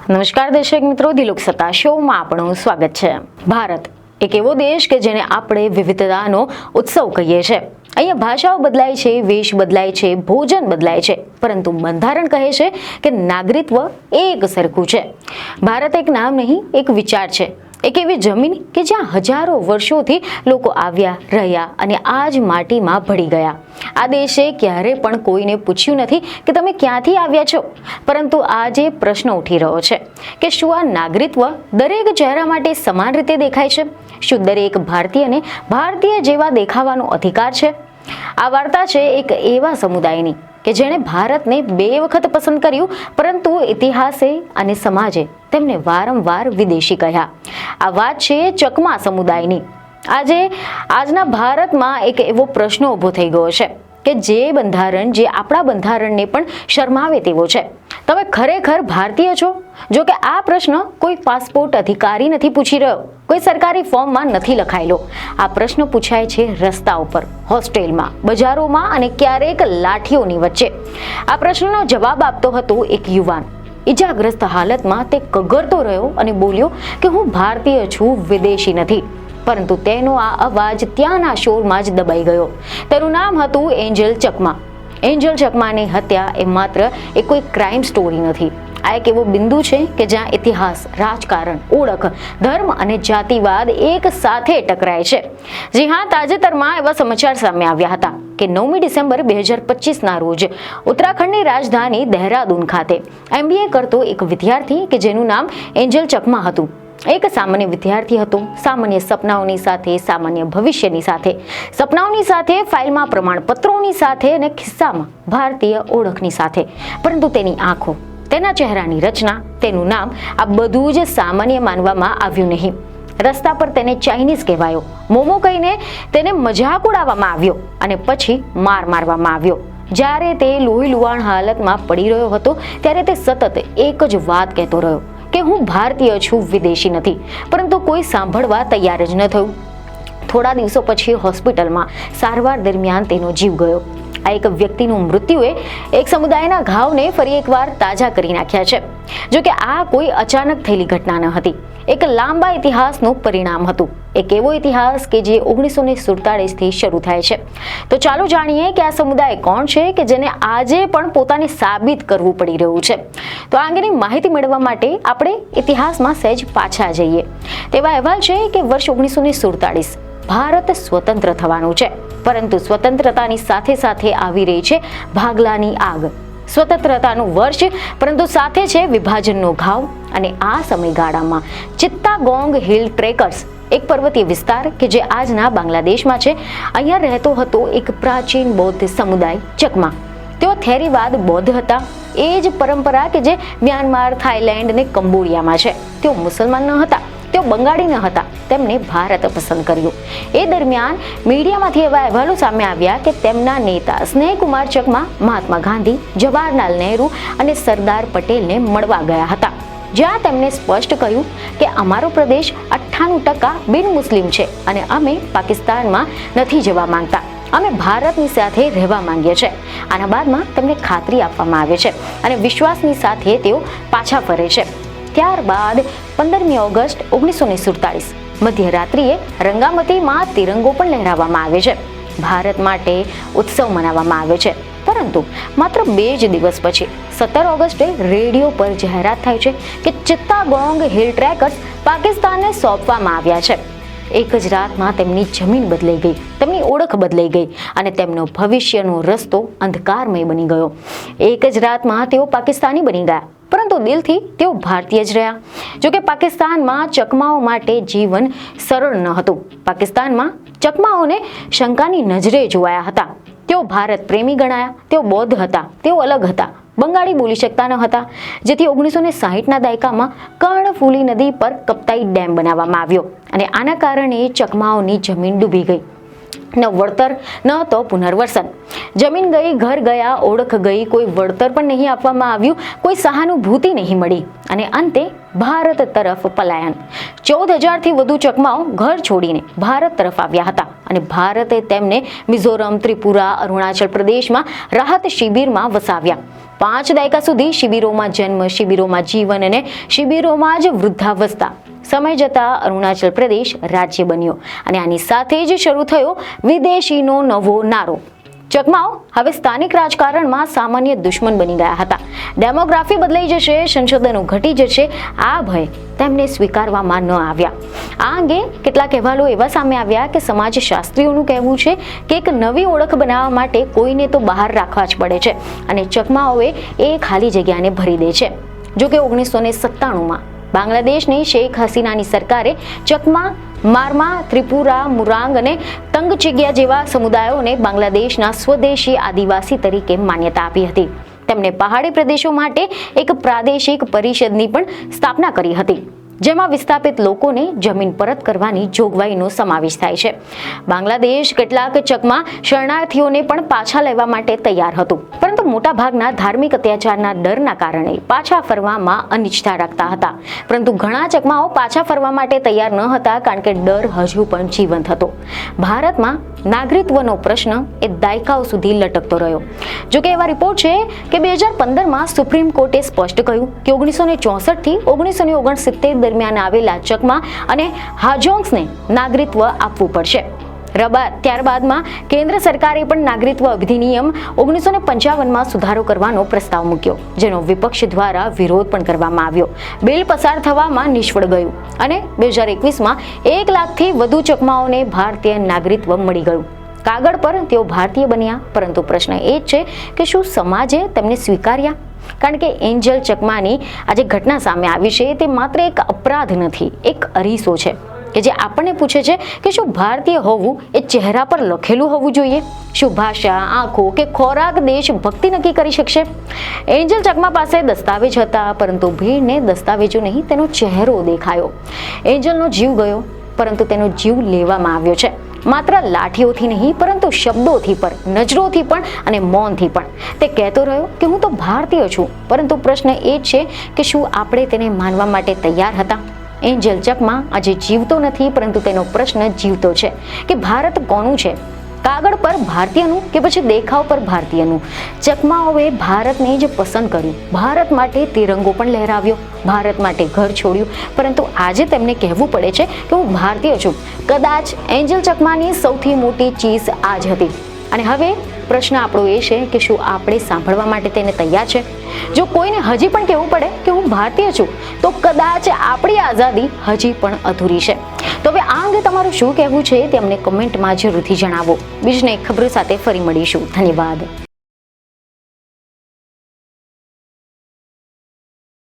નમસ્કાર દર્શક મિત્રો, દિલોક સત્તા શોમાં આપણું સ્વાગત છે. ભારત એક એવો દેશ કે જેને આપણે વિવિધતાનો ઉત્સવ કહીએ છીએ. અહીંયા ભાષાઓ બદલાય છે, વેશ બદલાય છે, ભોજન બદલાય છે, પરંતુ બંધારણ કહે છે કે નાગરિકત્વ એક સરખું છે. ભારત એક નામ નહીં, એક વિચાર છે. એક એવી જમીન કે જ્યાં હજારો વર્ષોથી લોકો આવ્યા, રહ્યા અને આ જ માટીમાં ભળી ગયા. આ દેશે ક્યારે પણ કોઈને પૂછ્યું નથી કે તમે ક્યાંથી આવ્યા છો, પરંતુ આજે પ્રશ્ન ઉઠી રહ્યો છે કે શું આ નાગરિકત્વ દરેક ચહેરા માટે સમાન રીતે દેખાય છે? શું દરેક ભારતીયને ભારતીય જેવા દેખાવાનો અધિકાર છે? આ વાર્તા છે એક એવા સમુદાયની કે જેણે ભારતને 2 વખત પસંદ કર્યું, પરંતુ ઇતિહાસે અને સમાજે તેમને વારંવાર વિદેશી કહ્યા. આ વાત છે ચકમા સમુદાયની. આજના ભારતમાં એક એવો પ્રશ્ન ઊભો થઈ ગયો છે કે જે આપણા બંધારણને પણ શરમાવે તેવો છે. તમે ખરેખર ભારતીય છો? જો કે આ પ્રશ્ન કોઈ પાસપોર્ટ અધિકારી નથી પૂછી રહ્યો, કોઈ સરકારી ફોર્મમાં નથી લખાયેલો. આ પ્રશ્ન પૂછાય છે રસ્તા ઉપર, હોસ્ટેલમાં, બજારોમાં અને ક્યારેક લાઠીઓની વચ્ચે. આ પ્રશ્નનો જવાબ આપતો હતો એક યુવાન. ઈજાગ્રસ્ત હાલતમાં તે કગરતો રહ્યો અને બોલ્યો કે હું ભારતીય છું, વિદેશી નથી. પરંતુ તેનો આ અવાજ ત્યાંના શોરમાં જ દબાઈ ગયો. તેનું નામ હતું એન્જલ ચકમા. એન્જલ ચકમાની હત્યા એ માત્ર કોઈ ક્રાઇમ સ્ટોરી નથી. આ એક એવો બિંદુ છે કે જ્યાં ઇતિહાસ, રાજકારણ, ઓળખ, ધર્મ અને જાતિવાદ એક સાથે ટકરાય છે. જી હા, તાજેતરમાં એવા સમાચાર સામે આવ્યા હતા કે 9મી ડિસેમ્બર 2025ના રોજ ઉત્તરાખંડની રાજધાની દહેરાદૂન ખાતે MBA કરતો એક વિદ્યાર્થી કે જેનું નામ એન્જલ ચકમા હતું. એક સામાન્ય વિદ્યાર્થી હતો, સામાન્ય સપનાઓની સાથે, સામાન્ય ભવિષ્યની સાથે, સપનાઓની સાથે, ફાઇલમાં પ્રમાણપત્રોની સાથે અને ખિસ્સામાં ભારતીય ઓળખની સાથે. પરંતુ તેની આંખો, તેના ચહેરાની રચના, તેનું નામ, આ બધું જ સામાન્ય માનવામાં આવ્યું નહીં. રસ્તા પર તેને ચાઇનીઝ કહેવાયો, મોમો કહીને તેને મજાક ઉડાવવામાં આવ્યો અને પછી મારવામાં આવ્યો. જ્યારે તે લોહી લુહાણ હાલતમાં પડી રહ્યો હતો ત્યારે તે સતત એક જ વાત કહેતો રહ્યો કે હું ભારતીય છું, વિદેશી નથી. પરંતુ કોઈ સાંભળવા તૈયાર જ ન થયું. થોડા દિવસો પછી હોસ્પિટલમાં સારવાર દરમિયાન તેનો જીવ ગયો. આ એક વ્યક્તિનું મૃત્યુએ એક સમુદાયના ઘાવને ફરી એકવાર તાજા કરી નાખ્યા છે. જો કે આ કોઈ અચાનક થયેલી ઘટના ન હતી, એક લાંબા ઇતિહાસનું પરિણામ હતું. એક એવો ઇતિહાસ કે જે 1947થી શરૂ થાય છે. તો ચાલો જાણીએ કે આ સમુદાય કોણ છે કે જેને આજે પણ પોતાને સાબિત કરવું પડી રહ્યું છે. તો આ અંગેની માહિતી મેળવવા માટે આપણે ઇતિહાસમાં સહેજ પાછા જઈએ. તેવા અહેવાલ છે કે વર્ષ 1947 ભારત સ્વતંત્ર થવાનું છે, પરંતુ સ્વતંત્રતાની સાથે સાથે આવી રહી છે ભાગલાની આગ. સ્વતંત્રતાનું વર્ષ, પરંતુ સાથે છે વિભાજનનો ઘાવ. અને આ સમયગાળામાં ચિત્તાગોંગ હિલ ટ્રેકર્સ, એક પર્વતીય વિસ્તાર કે જે આજના બાંગ્લાદેશમાં છે, અહીંયા રહેતો હતો એક પ્રાચીન બૌદ્ધ સમુદાય ચકમા. તેઓ થેરીવાદ બૌદ્ધ હતા. એ જ પરંપરા કે જે મ્યાનમાર, થાઈલેન્ડ અને કંબોડિયામાં છે. તેઓ મુસલમાન ન હતા, તેઓ બંગાળી ન હતા. તેમને ભારત પસંદ કર્યું. એ દરમિયાન મીડિયામાંથી એવા અહેવાલો સામે આવ્યા કે તેમના નેતા સ્નેહકુમાર ચકમા મહાત્મા ગાંધી, જવાહરલાલ નહેરુ અને સરદાર પટેલને મળવા ગયા હતા, જ્યાં તેમણે સ્પષ્ટ કહ્યું કે અમારો પ્રદેશ 98% બિન મુસ્લિમ છે અને અમે પાકિસ્તાનમાં નથી જવા માંગતા. અમે ભારતની સાથે રહેવા માંગીએ છીએ. આના બાદમાં તેમને ખાતરી આપવામાં આવે છે અને વિશ્વાસની સાથે તેઓ પાછા ફરે છે. ત્યારબાદ 15મી ઓગસ્ટ 1947 મધ્યરાત્રિએ રંગામતીમાં તિરંગો પણ લહેરાવવામાં આવે છે. ભારત માટે ઉત્સવ મનાવવામાં આવે છે. પરંતુ માત્ર 2 જ દિવસ પછી 17 ઓગસ્ટે રેડિયો પર જાહેરાત થાય છે કે ચિત્તાગોંગ હિલ ટ્રેકર્સ પાકિસ્તાનને સોંપવામાં આવ્યા છે. એક જ રાતમાં તેમની જમીન બદલાઈ ગઈ, તેમની ઓળખ બદલાઈ ગઈ અને તેમનો ભવિષ્યનો રસ્તો અંધકારમય બની ગયો. એક જ રાતમાં તેઓ પાકિસ્તાની બની ગયા, પરંતુ દિલથી તેઓ ભારતીય જ રહ્યા. જોકે પાકિસ્તાનમાં ચકમાઓ માટે જીવન સરળ ન હતું. પાકિસ્તાનમાં ચકમાઓને શંકાની નજરે જોવાયા હતા. તેઓ ભારત પ્રેમી ગણાયા. તેઓ બૌદ્ધ હતા, તેઓ અલગ હતા, બંગાળી બોલી શકતા ન હતા. જેથી 1960ના દાયકામાં કર્ણફુલી નદી પર કપ્તાઈ ડેમ બનાવવામાં આવ્યો અને આના કારણે ચકમાઓની જમીન ડૂબી ગઈ. ન વળતર, ન તો પુનર્વસન. જમીન ગઈ, ઘર ગયા, ઓળખ ગઈ, કોઈ વળતર પણ નહીં આપવામાં આવ્યું, કોઈ સહાનુભૂતિ નહીં મળી અને અંતે ભારત તરફ પલાયન. 14,000થી વધુ ચકમાઓ ઘર છોડીને ભારત તરફ આવ્યા હતા અને ભારતે તેમને મિઝોરમ, ત્રિપુરા, અરુણાચલ પ્રદેશમાં રાહત શિબિરમાં વસાવ્યા. 5 દાયકા સુધી શિબિરોમાં જન્મ, શિબિરોમાં જીવન અને શિબિરોમાં જ વૃદ્ધાવસ્થા. સમય જતાં અરુણાચલ પ્રદેશ રાજ્ય બન્યો અને આની સાથે જ શરૂ થયો વિદેશીનો નવો નારો. ચકમાઓ હવે સ્થાનિક રાજકારણમાં સામાન્ય દુશ્મન બની ગયા હતા. ડેમોગ્રાફી બદલાઈ જશે, સંશોધનો ઘટી જશે, આ ભય તેમને સ્વીકારવામાં ન આવ્યા. આ અંગે કેટલાક અહેવાલો એવા સામે આવ્યા કે સમાજશાસ્ત્રીઓનું કહેવું છે કે એક નવી ઓળખ બનાવવા માટે કોઈને તો બહાર રાખવા જ પડે છે અને ચકમાઓએ એ ખાલી જગ્યાને ભરી દે છે. જોકે 1997માં બાંગ્લાદેશની શેખ હસીનાની સરકારે ચકમા, મારમા, ત્રિપુરા, મુરાંગ અને તંગચિગ્યા જેવા સમુદાયોને બાંગ્લાદેશના સ્વદેશી આદિવાસી તરીકે માન્યતા આપી હતી. તેમણે પહાડી પ્રદેશો માટે એક પ્રાદેશિક પરિષદની પણ સ્થાપના કરી હતી, જેમાં વિસ્થાપિત લોકોને જમીન પરત કરવાની જોગવાઈનો સમાવેશ થાય છે. બાંગ્લાદેશ કેટલાક ચકમા શરણાર્થીઓને પણ પાછા લેવા માટે તૈયાર હતું, પરંતુ મોટાભાગના ધાર્મિક અત્યાચારના ડરના કારણે પાછા ફરવામાં અનિચ્છા રાખતા હતા. પરંતુ ઘણા ચકમાઓ પાછા ફરવા માટે તૈયાર ન હતા, કારણ કે ડર હજુ પણ જીવંત હતો. ભારતમાં નાગરિકત્વનો પ્રશ્ન એ દાયકાઓ સુધી લટકતો રહ્યો. જોકે એવા રિપોર્ટ છે કે 2015માં સુપ્રીમ કોર્ટે સ્પષ્ટ કહ્યું કે 1964 થી 1969 દરમિયાન આવેલા ચકમા અને હાજોંગ્સને નાગરિકત્વ આપવું પડશે. ત્યારબાદમાં કેન્દ્ર સરકારે પણ નાગરિકત્વ અધિનિયમ 1955માં સુધારો કરવાનો પ્રસ્તાવ મૂક્યો, જેનો વિપક્ષ દ્વારા વિરોધ પણ કરવામાં આવ્યો. બિલ પસાર થવામાં નિષ્ફળ ગયું અને 2021માં 1 લાખથી વધુ ચકમાઓને ભારતીય નાગરિકત્વ મળી ગયું. કાગળ પર તેઓ ભારતીય બન્યા, પરંતુ પ્રશ્ન એ જ છે કે શું સમાજે તેમને સ્વીકાર્યા? કારણ કે એન્જલ ચકમાની આજે ઘટના સામે આવી છે તે માત્ર એક અપરાધ નથી, એક અરીસો છે કે જે આપણને પૂછે છે કે શું ભારતીય હોવું એ ચહેરા પર લખેલું હોવું જોઈએ? શું ભાષા, આંખો કે ખોરાક દેશભક્તિ નક્કી કરી શકશે? એન્જલ ચકમા પાસે દસ્તાવેજ હતા, પરંતુ ભીડને દસ્તાવેજો નહીં, તેનો ચહેરો દેખાયો. એન્જલનો જીવ ગયો, પરંતુ તેનો જીવ લેવામાં આવ્યો છે. માત્ર લાઠીઓથી નહીં, પરંતુ શબ્દોથી પણ, નજરોથી પણ અને મૌનથી પણ. તે કહેતો રહ્યો કે હું તો ભારતીય છું, પરંતુ પ્રશ્ન એ જ છે કે શું આપણે તેને માનવા માટે તૈયાર હતા? એન્જલ ચકમા આજે જીવતો નથી, પરંતુ તેનો પ્રશ્ન જીવતો છે કે ભારત કોનું છે? કાગળ પર ભારતીયનું કે પછી દેખાવ પર ભારતીયનું? ચકમાઓએ ભારતને જ પસંદ કર્યું, ભારત માટે તિરંગો પણ લહેરાવ્યો, ભારત માટે ઘર છોડ્યું, પરંતુ આજે તેમને કહેવું પડે છે કે હું ભારતીય છું. કદાચ એન્જલ ચકમાની સૌથી મોટી ચીઝ આ જ હતી. અને હવે પ્રશ્ન આપણો એ છે કે શું આપણે સાંભળવા માટે તેને તૈયાર છે? જો કોઈને હજી પણ કહેવું પડે કે હું ભારતીય છું, તો કદાચ આપણી આઝાદી હજી પણ અધૂરી છે. તો હવે આ અંગે તમારું શું કહેવું છે તે અમને કોમેન્ટમાં જરૂરથી જણાવો. બીજને ખબરો સાથે ફરી મળીશું. ધન્યવાદ.